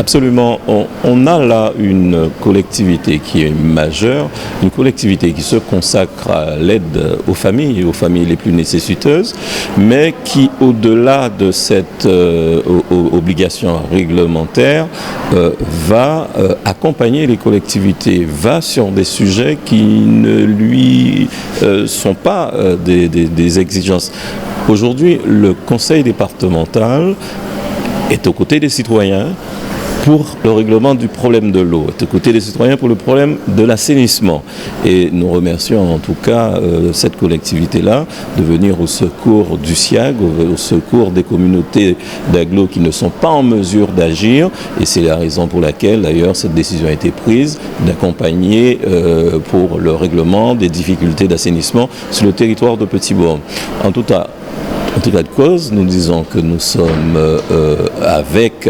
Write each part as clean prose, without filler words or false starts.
Absolument. On a là une collectivité qui est majeure, une collectivité qui se consacre à l'aide aux familles les plus nécessiteuses, mais qui, au-delà de cette obligation réglementaire, va accompagner les collectivités, va sur des sujets qui ne lui sont pas des exigences. Aujourd'hui, le conseil départemental est aux côtés des citoyens pour le règlement du problème de l'eau, est aux côtés des citoyens pour le problème de l'assainissement. Et nous remercions en tout cas cette collectivité-là de venir au secours du SIAG, au secours des communautés d'agglo qui ne sont pas en mesure d'agir. Et c'est la raison pour laquelle d'ailleurs cette décision a été prise d'accompagner pour le règlement des difficultés d'assainissement sur le territoire de Petit-Bourg. En tout cas de cause, nous disons que nous sommes avec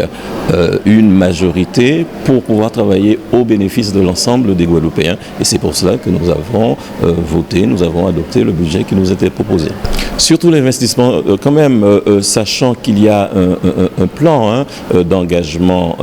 une majorité pour pouvoir travailler au bénéfice de l'ensemble des Guadeloupéens. Et c'est pour cela que nous avons voté, nous avons adopté le budget qui nous était proposé. Surtout l'investissement, quand même, sachant qu'il y a un plan d'engagement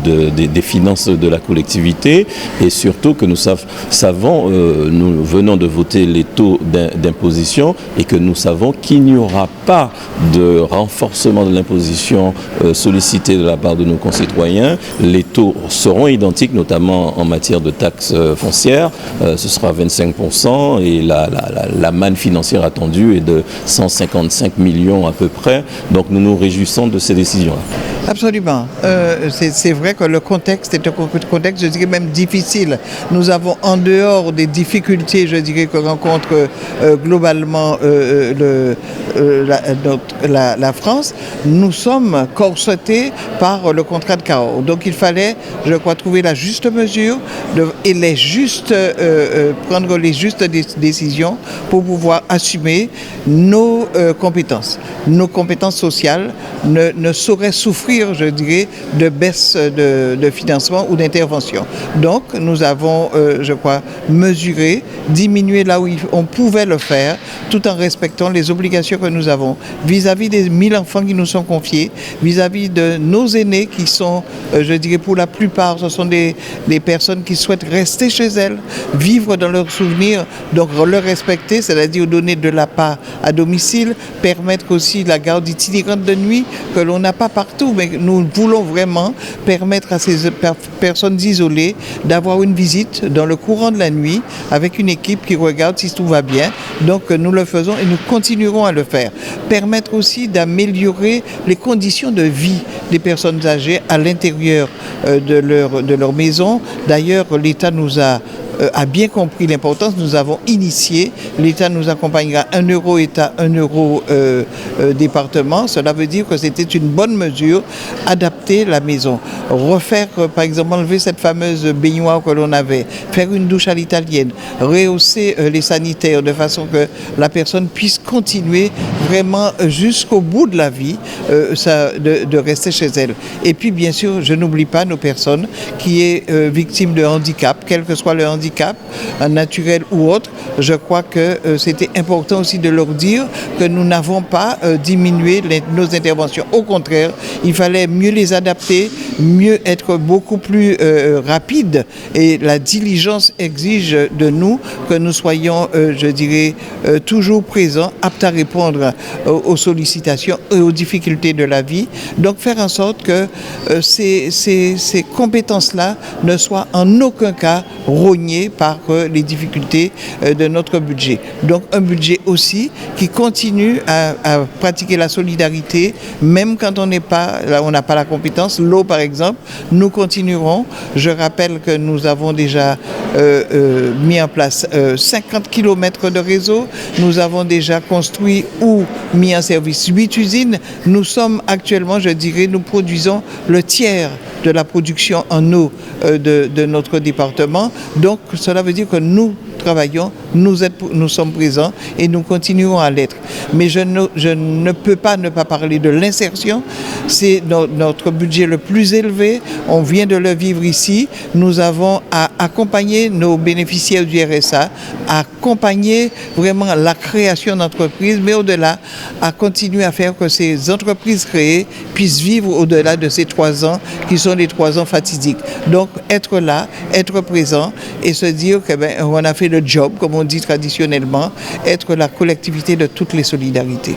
des finances de la collectivité, et surtout que nous savons, nous venons de voter les taux d'imposition et que nous savons qu'il n'y aura pas de renforcement de l'imposition sollicité de la part de nos concitoyens. Les taux seront identiques, notamment en matière de taxes foncières. Ce sera 25% et la manne financière attendue est de 155 millions à peu près. Donc nous nous réjouissons de ces décisions-là. Absolument. C'est vrai que le contexte est un contexte, je dirais même difficile. Nous avons, en dehors des difficultés, je dirais, que rencontre globalement la France, nous sommes corsetés par le contrat de Cahors. Donc il fallait, je crois, trouver la juste mesure et prendre les justes décisions pour pouvoir assumer nos compétences. Nos compétences sociales ne sauraient souffrir, je dirais, de baisse de financement ou d'intervention. Donc nous avons, je crois, mesuré, diminué là où on pouvait le faire, tout en respectant les obligations que nous avons vis-à-vis des 1000 enfants qui nous sont confiés, vis-à-vis de nos aînés qui sont, je dirais pour la plupart, ce sont des personnes qui souhaitent rester chez elles, vivre dans leurs souvenirs, donc le respecter, c'est-à-dire donner de l'appât à domicile, permettre aussi la garde itinérante de nuit que l'on n'a pas partout, mais nous voulons vraiment permettre à ces personnes isolées d'avoir une visite dans le courant de la nuit avec une équipe qui regarde si tout va bien. Donc nous le faisons et nous continuerons à le faire. Permettre aussi d'améliorer les conditions de vie des personnes âgées à l'intérieur de leur maison. D'ailleurs, l'État nous a bien compris l'importance. Nous avons initié, l'État nous accompagnera 1 euro État, 1 euro département. Cela veut dire que c'était une bonne mesure, adapter la maison. Refaire, par exemple, enlever cette fameuse baignoire que l'on avait, faire une douche à l'italienne, rehausser les sanitaires de façon que la personne puisse continuer vraiment jusqu'au bout de la vie de rester chez elle. Et puis, bien sûr, je n'oublie pas nos personnes qui est victimes de handicap, quel que soit le handicap, naturel ou autre. Je crois que c'était important aussi de leur dire que nous n'avons pas diminué nos interventions. Au contraire, il fallait mieux les adapter, mieux être beaucoup plus rapide. Et la diligence exige de nous que nous soyons, je dirais, toujours présents, aptes à répondre aux sollicitations et aux difficultés de la vie. Donc faire en sorte que ces compétences-là ne soient en aucun cas rognées par les difficultés de notre budget. Donc un budget aussi qui continue à pratiquer la solidarité, même quand on n'a pas la compétence. L'eau, par exemple, nous continuerons. Je rappelle que nous avons déjà mis en place 50 km de réseau. Nous avons déjà construit ou mis en service 8 usines. Nous sommes actuellement, je dirais, nous produisons le tiers de la production en eau de notre département. Donc cela veut dire que nous travaillons, nous sommes présents et nous continuons à l'être. Mais je ne peux pas ne pas parler de l'insertion. C'est notre budget le plus élevé. On vient de le vivre ici. Nous avons à accompagner nos bénéficiaires du RSA, à accompagner vraiment la création d'entreprises, mais au-delà, à continuer à faire que ces entreprises créées puissent vivre au-delà de ces 3 ans qui sont les 3 ans fatidiques. Donc, être là, être présent et se dire qu'on a fait le job, comme on dit traditionnellement, être la collectivité de toutes les solidarités.